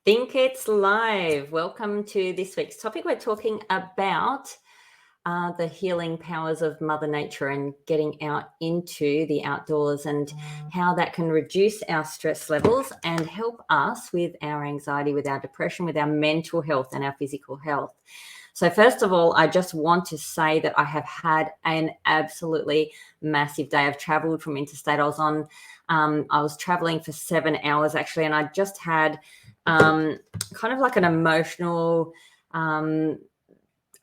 Think it's live. Welcome to this week's topic. We're talking about the healing powers of Mother Nature and getting out into the outdoors and how that can reduce our stress levels and help us with our anxiety, with our depression, with our mental health and our physical health. So first of all, I just want to say that I have had an absolutely massive day. I've traveled from interstate. I was traveling for 7 hours actually, and I just had kind of like an emotional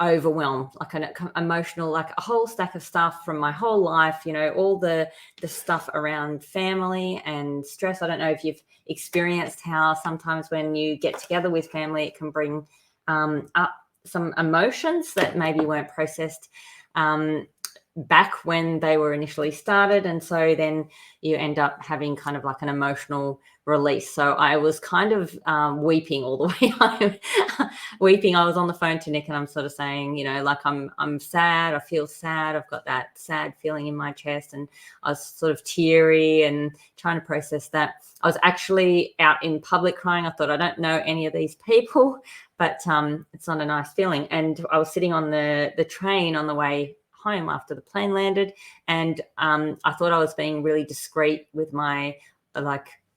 overwhelm, like an emotional, like a whole stack of stuff from my whole life, all the stuff around family and stress. I don't know if you've experienced how sometimes when you get together with family, it can bring up some emotions that maybe weren't processed back when they were initially started, and so then you end up having kind of like an emotional release. So I was kind of weeping all the way home. Weeping. I was on the phone to Nick and I'm sort of saying, like I'm sad, I feel sad, I've got that sad feeling in my chest, and I was sort of teary and trying to process that. I was actually out in public crying. I thought, I don't know any of these people, but it's not a nice feeling. And I was sitting on the train on the way home after the plane landed, and I thought I was being really discreet with my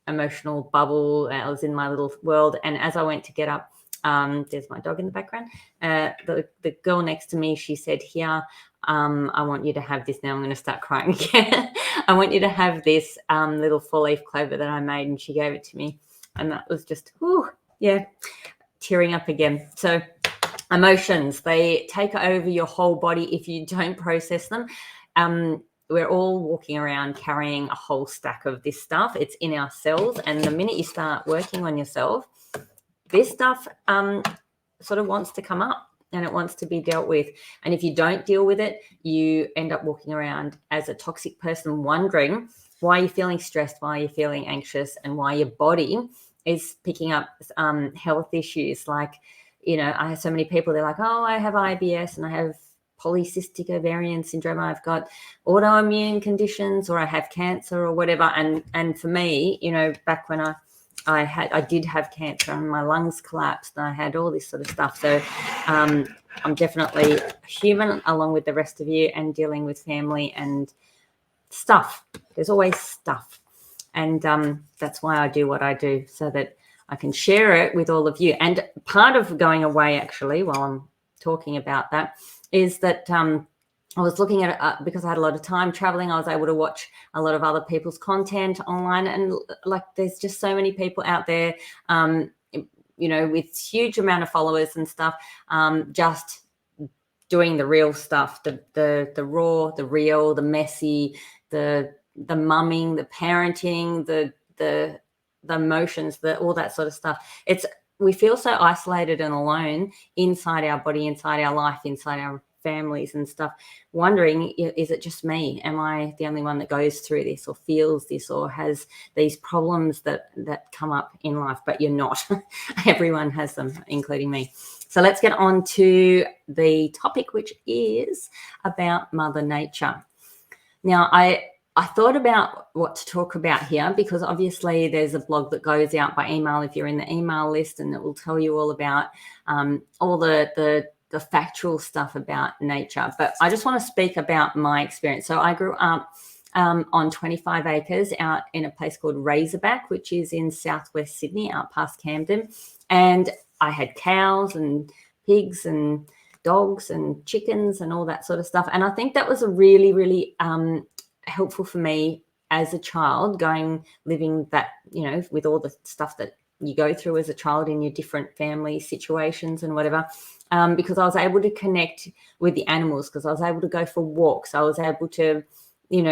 emotional bubble. I was in my little world, and as I went to get up, there's my dog in the background, the girl next to me, she said, here, I want you to have this. Now I'm going to start crying again. I want you to have this little 4-leaf clover that I made, and she gave it to me, and that was just tearing up again. So emotions, they take over your whole body if you don't process them. We're all walking around carrying a whole stack of this stuff. It's in our cells, and the minute you start working on yourself, this stuff sort of wants to come up and it wants to be dealt with. And if you don't deal with it, you end up walking around as a toxic person, wondering why you're feeling stressed, why you're feeling anxious, and why your body is picking up health issues. Like, I have so many people, they're like, oh, I have IBS and I have polycystic ovarian syndrome, I've got autoimmune conditions, or I have cancer or whatever. And for me, back when I did have cancer and my lungs collapsed and I had all this sort of stuff. So I'm definitely human along with the rest of you, and dealing with family and stuff. There's always stuff. And that's why I do what I do, so that I can share it with all of you. And part of going away, actually, while I'm talking about that, is that I was looking at it because I had a lot of time traveling. I was able to watch a lot of other people's content online, and there's just so many people out there, with huge amount of followers and stuff, just doing the real stuff, the raw, the real, the messy, the mumming, the parenting, the emotions, all that sort of stuff. We feel so isolated and alone inside our body, inside our life, inside our families and stuff, wondering, is it just me? Am I the only one that goes through this or feels this or has these problems that come up in life? But you're not. Everyone has them, including me. So let's get on to the topic, which is about Mother Nature. Now, I thought about what to talk about here, because obviously there's a blog that goes out by email if you're in the email list, and it will tell you all about all the factual stuff about nature. But I just want to speak about my experience. So I grew up on 25 acres out in a place called Razorback, which is in southwest Sydney, out past Camden. And I had cows and pigs and dogs and chickens and all that sort of stuff. And I think that was a really, really helpful for me as a child, living that, with all the stuff that you go through as a child in your different family situations and whatever, because I was able to connect with the animals, because I was able to go for walks. I was able to,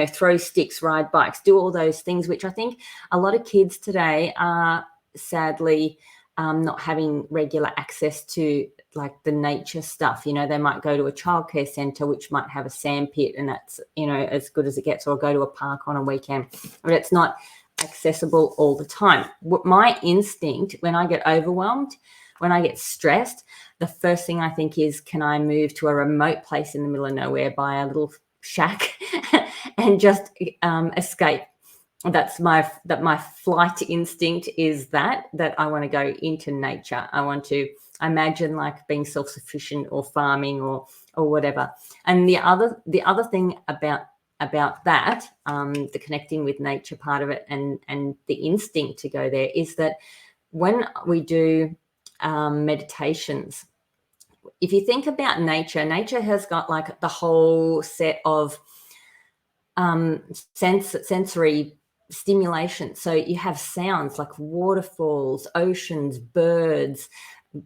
throw sticks, ride bikes, do all those things, which I think a lot of kids today are sadly not having regular access to, like the nature stuff. They might go to a childcare centre which might have a sand pit, and that's, as good as it gets, or go to a park on a weekend, but it's not accessible all the time. My instinct when I get overwhelmed, when I get stressed, the first thing I think is, can I move to a remote place in the middle of nowhere, buy a little shack and just escape? my flight instinct is that I want to go into nature. I want to imagine like being self-sufficient or farming or whatever. And the other thing about that, the connecting with nature part of it and the instinct to go there is that when we do meditations, if you think about nature has got like the whole set of sensory stimulation. So you have sounds like waterfalls, oceans, birds,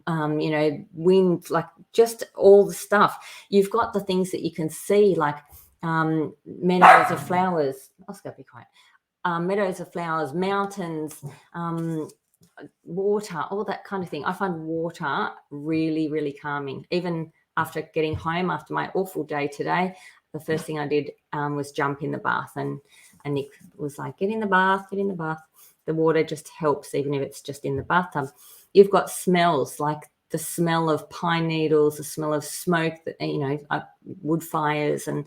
wind, like just all the stuff. You've got the things that you can see, like meadows of flowers. Oscar, be quiet. Meadows of flowers, mountains, water, all that kind of thing. I find water really, really calming. Even after getting home after my awful day today, the first thing I did was jump in the bath, and Nick was like, get in the bath. The water just helps, even if it's just in the bathtub. You've got smells, like the smell of pine needles, the smell of smoke, that wood fires and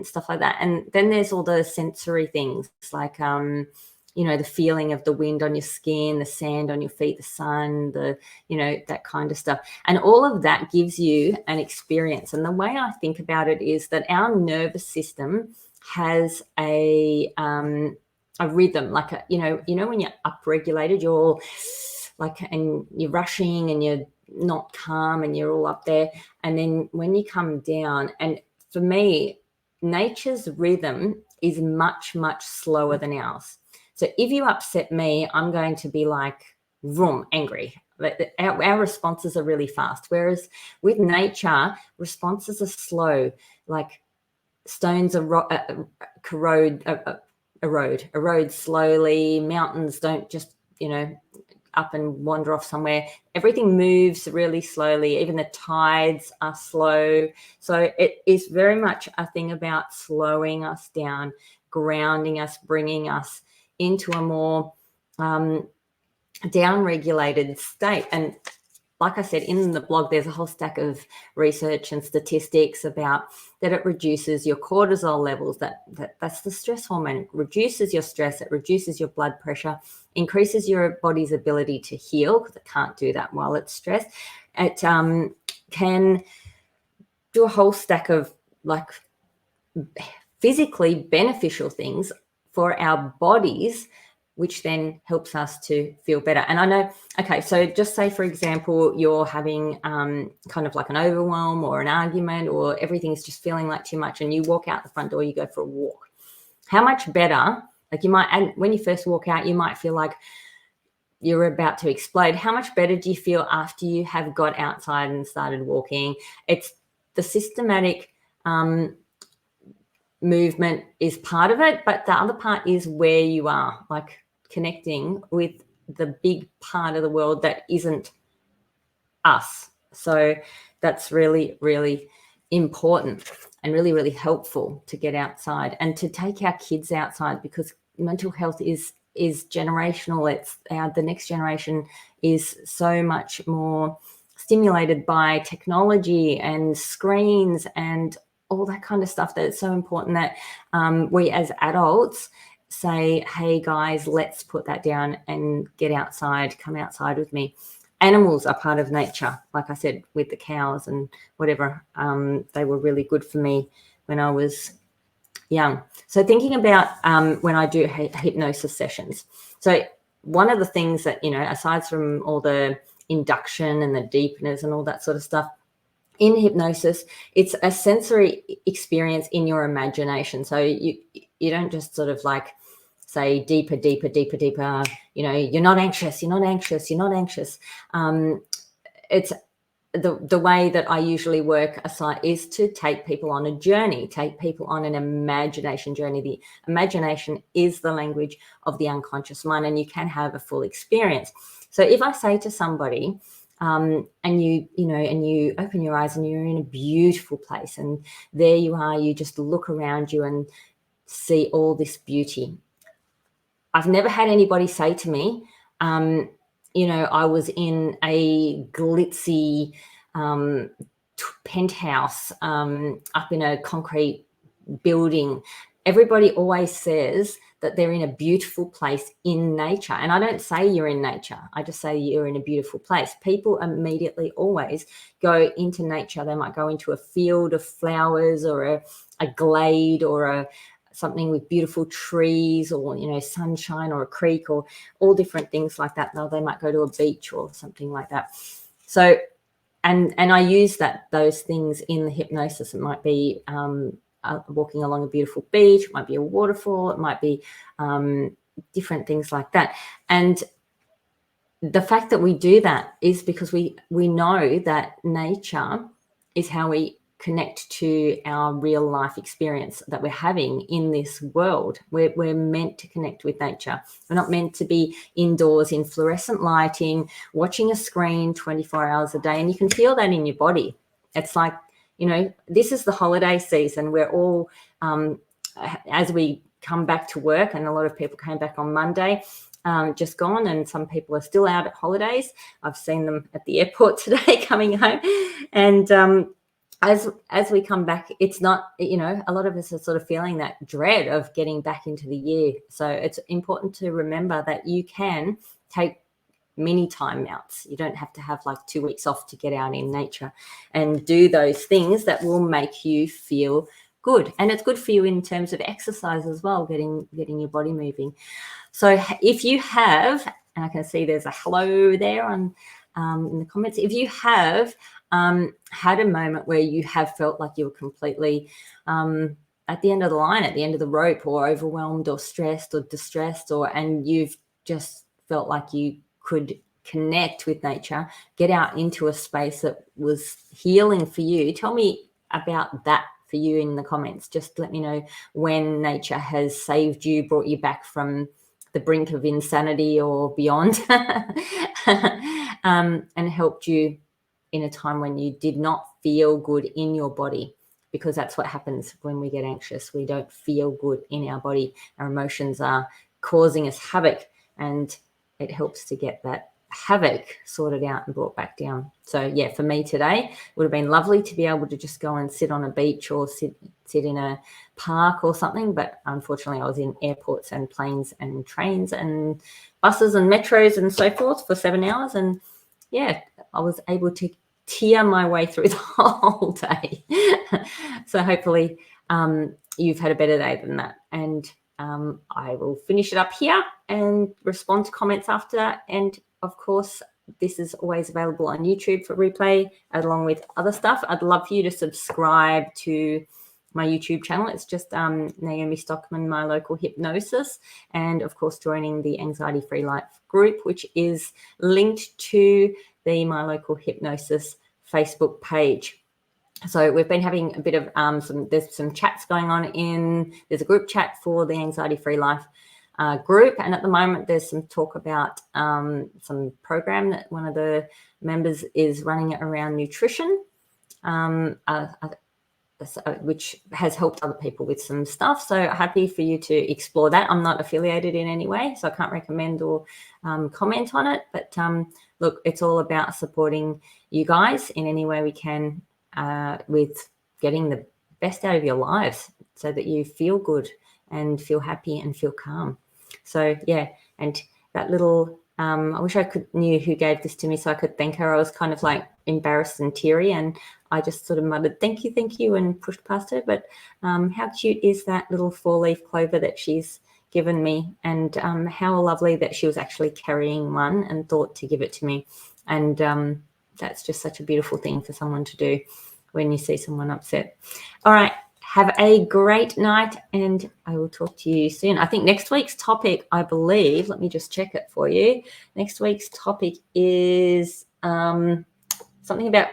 stuff like that. And then there's all the sensory things, like the feeling of the wind on your skin, the sand on your feet, the sun, that kind of stuff. And all of that gives you an experience. And the way I think about it is that our nervous system has a rhythm, like when you're upregulated, you're like, and you're rushing and you're not calm and you're all up there. And then when you come down, and for me, nature's rhythm is much, much slower than ours. So if you upset me, I'm going to be like, vroom, angry. Our responses are really fast. Whereas with nature, responses are slow. Like stones erode slowly. Mountains don't just, up and wander off somewhere. Everything moves really slowly. Even the tides are slow. So it is very much a thing about slowing us down, grounding us, bringing us into a more down-regulated state. And like I said, in the blog, there's a whole stack of research and statistics about that it reduces your cortisol levels. That's the stress hormone. It reduces your stress. It reduces your blood pressure, increases your body's ability to heal, because it can't do that while it's stressed. It can do a whole stack of like physically beneficial things for our bodies, which then helps us to feel better. And I know, okay, so just say, for example, you're having kind of like an overwhelm or an argument, or everything's just feeling like too much, and you walk out the front door, you go for a walk. How much better, like you might, and when you first walk out, you might feel like you're about to explode. How much better do you feel after you have got outside and started walking? It's the systematic movement is part of it, but the other part is where you are, like connecting with the big part of the world that isn't us. So that's really, really important and really, really helpful to get outside and to take our kids outside, because mental health is generational. It's the next generation is so much more stimulated by technology and screens and all that kind of stuff, that it's so important that we as adults say, hey guys, let's put that down and get outside, come outside with me. Animals are part of nature, like I said, with the cows and whatever. They were really good for me when I was young. So thinking about when I do hypnosis sessions. So one of the things that, aside from all the induction and the deepeners and all that sort of stuff, in hypnosis, it's a sensory experience in your imagination. So you don't just sort of like say deeper, you're not anxious. It's the way that I usually work aside is to take people on a journey, take people on an imagination journey. The imagination is the language of the unconscious mind, and you can have a full experience. So if I say to somebody, and you open your eyes and you're in a beautiful place, and there you are, you just look around you and see all this beauty. I've never had anybody say to me, I was in a glitzy penthouse up in a concrete building. everybody always says that they're in a beautiful place in nature. And I don't say you're in nature. I just say you're in a beautiful place. People immediately always go into nature. They might go into a field of flowers or a glade or something with beautiful trees or, sunshine or a creek or all different things like that. Now they might go to a beach or something like that. So, and I use those things in the hypnosis. It might be walking along a beautiful beach, it might be a waterfall, it might be different things like that. And the fact that we do that is because we know that nature is how we connect to our real life experience that we're having in this world. We're meant to connect with nature. We're not meant to be indoors in fluorescent lighting, watching a screen 24 hours a day. And you can feel that in your body. It's like, this is the holiday season. We're all, as we come back to work, and a lot of people came back on Monday, just gone, and some people are still out at holidays. I've seen them at the airport today coming home. And as we come back, it's not, a lot of us are sort of feeling that dread of getting back into the year. So it's important to remember that you can take mini time outs. You don't have to have like 2 weeks off to get out in nature and do those things that will make you feel good. And it's good for you in terms of exercise as well, getting your body moving. So if you have, and I can see there's a hello there in the comments, if you have had a moment where you have felt like you were completely at the end of the line, at the end of the rope, or overwhelmed or stressed or distressed, and you've just felt like you could connect with nature, get out into a space that was healing for you, tell me about that for you in the comments. Just let me know when nature has saved you, brought you back from the brink of insanity or beyond, and helped you in a time when you did not feel good in your body, because that's what happens when we get anxious. We don't feel good in our body. Our emotions are causing us havoc, and it helps to get that havoc sorted out and brought back down. So yeah, for me today, it would have been lovely to be able to just go and sit on a beach or sit in a park or something, but unfortunately I was in airports and planes and trains and buses and metros and so forth for 7 hours, and yeah, I was able to tear my way through the whole day. So hopefully you've had a better day than that, and I will finish it up here and respond to comments after. And of course, this is always available on YouTube for replay, along with other stuff. I'd love for you to subscribe to my YouTube channel. It's just Naomi Stockman, My Local Hypnosis, and of course joining the Anxiety Free Life group, which is linked to the My Local Hypnosis Facebook page. So we've been having a bit of there's some chats going on there's a group chat for the Anxiety Free Life group, and at the moment there's some talk about some program that one of the members is running around nutrition, which has helped other people with some stuff. So happy for you to explore that. I'm not affiliated in any way, so I can't recommend or comment on it, but look, it's all about supporting you guys in any way we can with getting the best out of your lives so that you feel good and feel happy and feel calm. So yeah, and that little I wish I knew who gave this to me so I could thank her. I was kind of like embarrassed and teary, and I just sort of muttered thank you and pushed past her. But how cute is that little 4-leaf clover that she's given me, and how lovely that she was actually carrying one and thought to give it to me. And that's just such a beautiful thing for someone to do when you see someone upset. All right, have a great night, and I will talk to you soon. I think next week's topic, I believe, let me just check it for you. Next week's topic is something about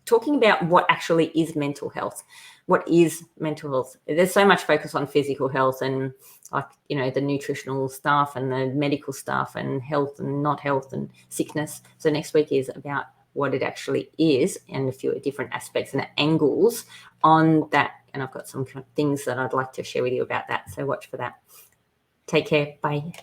talking about what actually is mental health. What is mental health? There's so much focus on physical health and the nutritional stuff and the medical stuff and health and not health and sickness. So next week is about what it actually is and a few different aspects and angles on that. And I've got some things that I'd like to share with you about that. So watch for that. Take care. Bye.